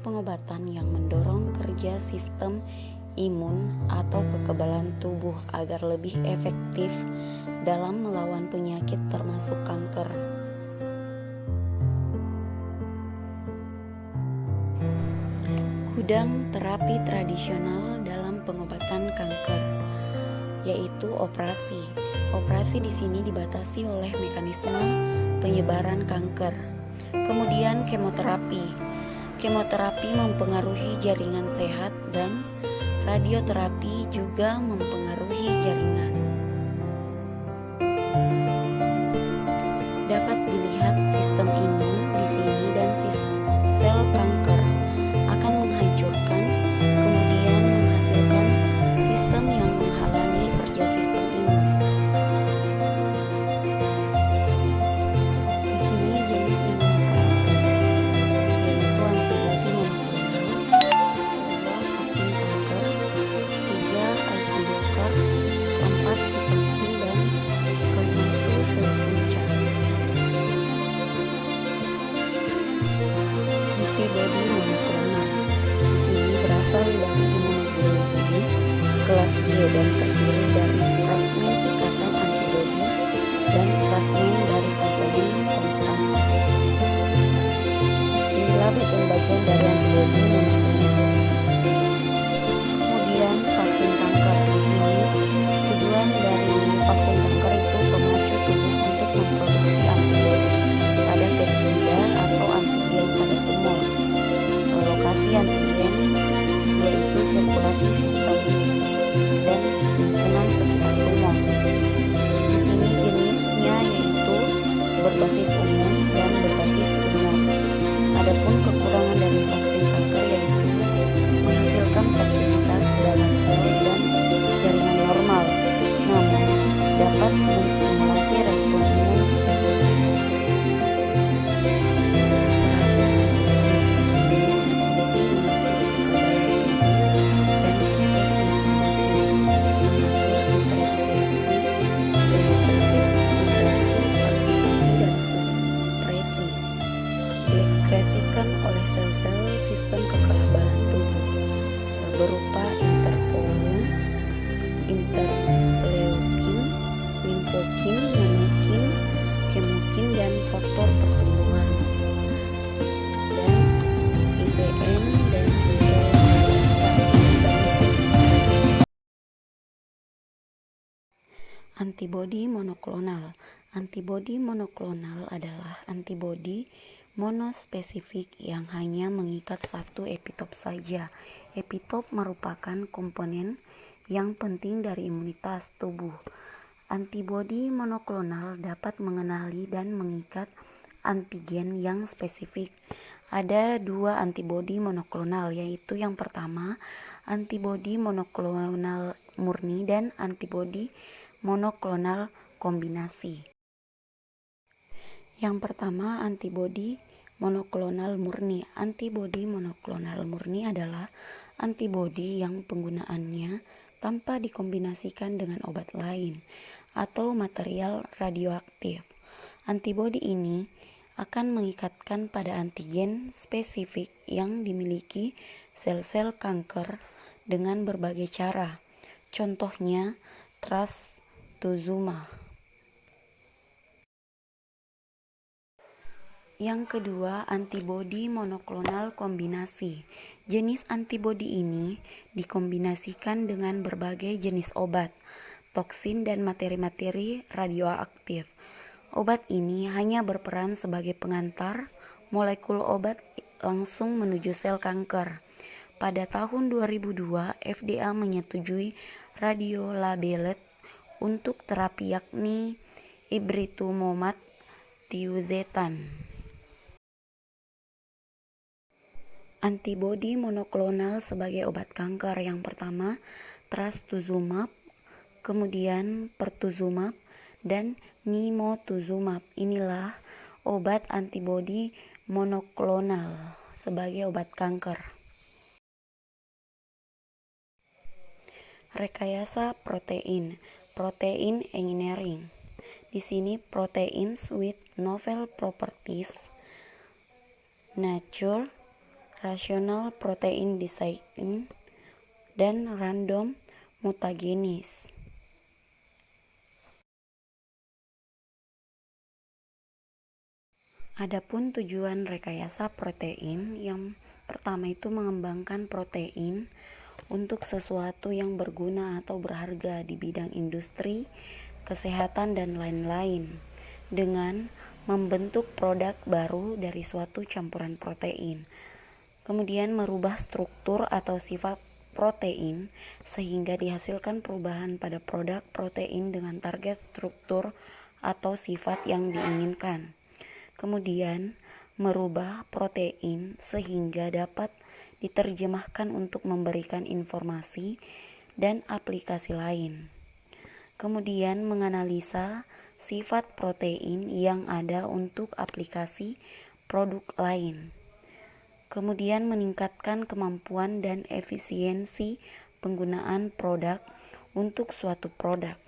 pengobatan yang mendorong kerja sistem imun atau kekebalan tubuh agar lebih efektif dalam melawan penyakit termasuk kanker. Gudang terapi tradisional dalam pengobatan kanker, yaitu operasi. Operasi di sini dibatasi oleh mekanisme penyebaran kanker. Kemudian kemoterapi. Kemoterapi mempengaruhi jaringan sehat dan radioterapi juga mempengaruhi jaringan. Dapat dilihat sistem imun di sini dan sel kanker akan menghancurkan, kemudian menghasilkan sistem yang menghalangi kerja sistem imun. Di sini jenis imunoterapi yaitu antibodi monoklonal, kedua vaksin kanker, tiga IC blocker, keempat sitokin dan kelima itu sel punca. Antibodi monoklonal di sini berasal dari imunoglobulin kelas G dan terdiri dari fragmen ikatan antibodi dan fragmen dari komponen penyerang. Inilah bagian-bagian dari antibodi monoklonal. Kemudian vaksin kanker. Tujuan dari vaksin kanker itu memacu tubuh untuk memproduksi antibodi pada pestisida atau antigen pada tumor. Lokasi antigen yaitu sirkulasi sistem dan lingkungan sekitar tumor. Di sini jenisnya yaitu berbasis umum dan berbasis tumor. Adapun kekurangan dari vaksin kanker yaitu menghasilkan toksisitas dalam sel dan jaringan normal, namun dapat menstimulasi respon imun spesifik. Diekspresikan oleh sel-sel sistem kekebalan tubuh berupa interferon, interleukin, limfokin, monokin, kemokin, dan faktor pertumbuhan, dan IgM dan antibodi monoklonal. Antibodi monoklonal adalah antibodi monospesifik yang hanya mengikat satu epitop saja. Epitop merupakan komponen yang penting dari imunitas tubuh. Antibodi monoklonal dapat mengenali dan mengikat antigen yang spesifik. Ada dua antibodi monoklonal, yaitu yang pertama antibodi monoklonal murni dan antibodi monoklonal kombinasi. Yang pertama, antibodi monoklonal murni. Antibodi monoklonal murni adalah antibodi yang penggunaannya tanpa dikombinasikan dengan obat lain atau material radioaktif. Antibodi ini akan mengikatkan pada antigen spesifik yang dimiliki sel-sel kanker dengan berbagai cara. Contohnya trastuzumab. Yang kedua, antibodi monoklonal kombinasi. Jenis antibodi ini dikombinasikan dengan berbagai jenis obat, toksin, dan materi-materi radioaktif. Obat ini hanya berperan sebagai pengantar molekul obat langsung menuju sel kanker. Pada tahun 2002, FDA menyetujui radiolabeled untuk terapi yakni ibrutinib tiuzetan. Antibodi monoklonal sebagai obat kanker. Yang pertama, trastuzumab, kemudian pertuzumab, dan nimotuzumab. Inilah obat antibodi monoklonal sebagai obat kanker. Rekayasa protein, protein engineering. Di sini proteins with novel properties, nature, rational protein design, dan random mutagenis. Adapun tujuan rekayasa protein, yang pertama itu mengembangkan protein untuk sesuatu yang berguna atau berharga di bidang industri, kesehatan, dan lain-lain, dengan membentuk produk baru dari suatu campuran protein. Kemudian merubah struktur atau sifat protein sehingga dihasilkan perubahan pada produk protein dengan target struktur atau sifat yang diinginkan. Kemudian merubah protein sehingga dapat diterjemahkan untuk memberikan informasi dan aplikasi lain. Kemudian menganalisa sifat protein yang ada untuk aplikasi produk lain. Kemudian meningkatkan kemampuan dan efisiensi penggunaan produk untuk suatu produk.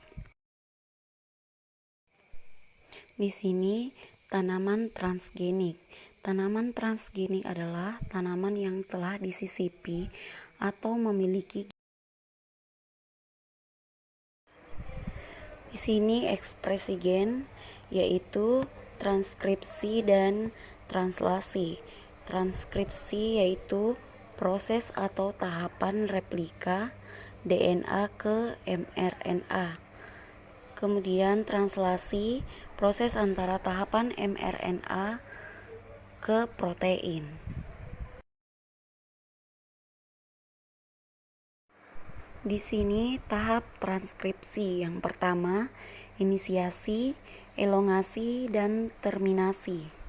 Di sini tanaman transgenik. Tanaman transgenik adalah tanaman yang telah disisipi atau memiliki. Di sini ekspresi gen yaitu transkripsi dan translasi. Transkripsi yaitu proses atau tahapan replika DNA ke mRNA. Kemudian translasi, proses antara tahapan mRNA ke protein. Di sini tahap transkripsi yang pertama, inisiasi, elongasi, dan terminasi.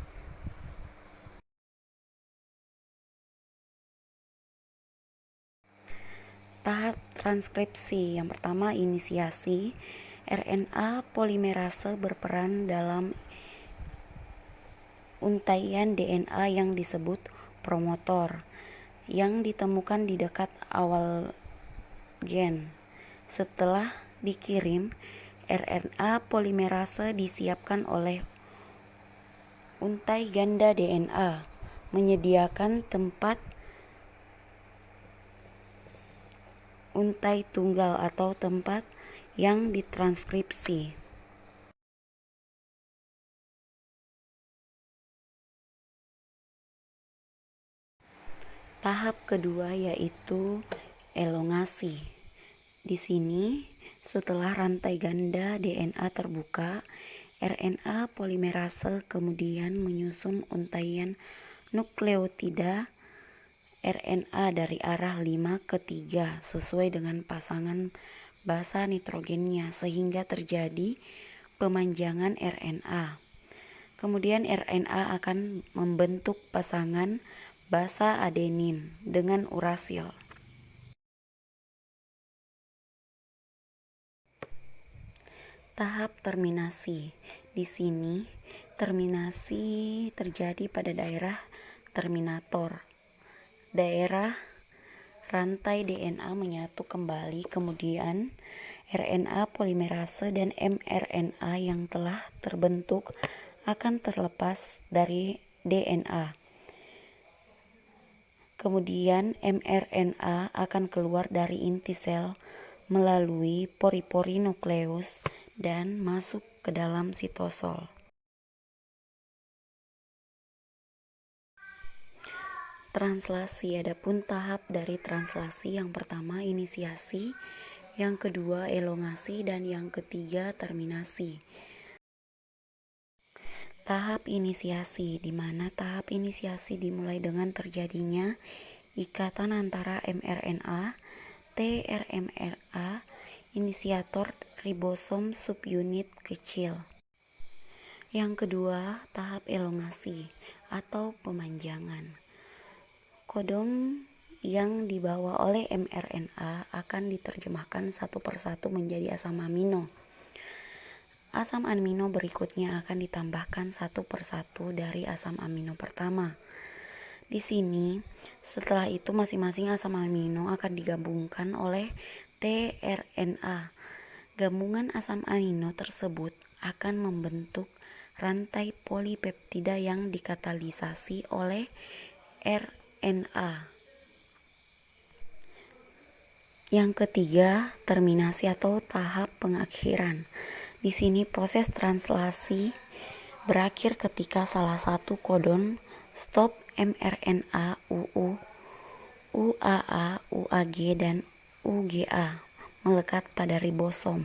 Tahap transkripsi yang pertama, inisiasi. RNA polimerase berperan dalam untaian DNA yang disebut promotor, yang ditemukan di dekat awal gen. Setelah dikirim, RNA polimerase disiapkan oleh untai ganda DNA, menyediakan tempat untai tunggal atau tempat yang ditranskripsi. Tahap kedua yaitu elongasi. Di sini, setelah rantai ganda DNA terbuka, RNA polimerase kemudian menyusun untaian nukleotida RNA dari arah 5 ke 3 sesuai dengan pasangan basa nitrogennya sehingga terjadi pemanjangan RNA. Kemudian RNA akan membentuk pasangan basa adenin dengan urasil. Tahap terminasi. Di sini, terminasi terjadi pada daerah terminator. Daerah rantai DNA menyatu kembali, kemudian RNA polimerase dan mRNA yang telah terbentuk akan terlepas dari DNA. Kemudian mRNA akan keluar dari inti sel melalui pori-pori nukleus dan masuk ke dalam sitosol. Translasi. Adapun tahap dari translasi yang pertama inisiasi, yang kedua elongasi, dan yang ketiga terminasi. Tahap inisiasi, di mana tahap inisiasi dimulai dengan terjadinya ikatan antara mRNA, tRNA, inisiator ribosom subunit kecil. Yang kedua, tahap elongasi atau pemanjangan. Kodon yang dibawa oleh mRNA akan diterjemahkan satu persatu menjadi asam amino. Asam amino berikutnya akan ditambahkan satu persatu dari asam amino pertama. Di sini, setelah itu masing-masing asam amino akan digabungkan oleh tRNA. Gabungan asam amino tersebut akan membentuk rantai polipeptida yang dikatalisasi oleh mRNA. Yang ketiga, terminasi atau tahap pengakhiran. Di sini proses translasi berakhir ketika salah satu kodon stop mRNA UU, UAA, UAG, dan UGA melekat pada ribosom.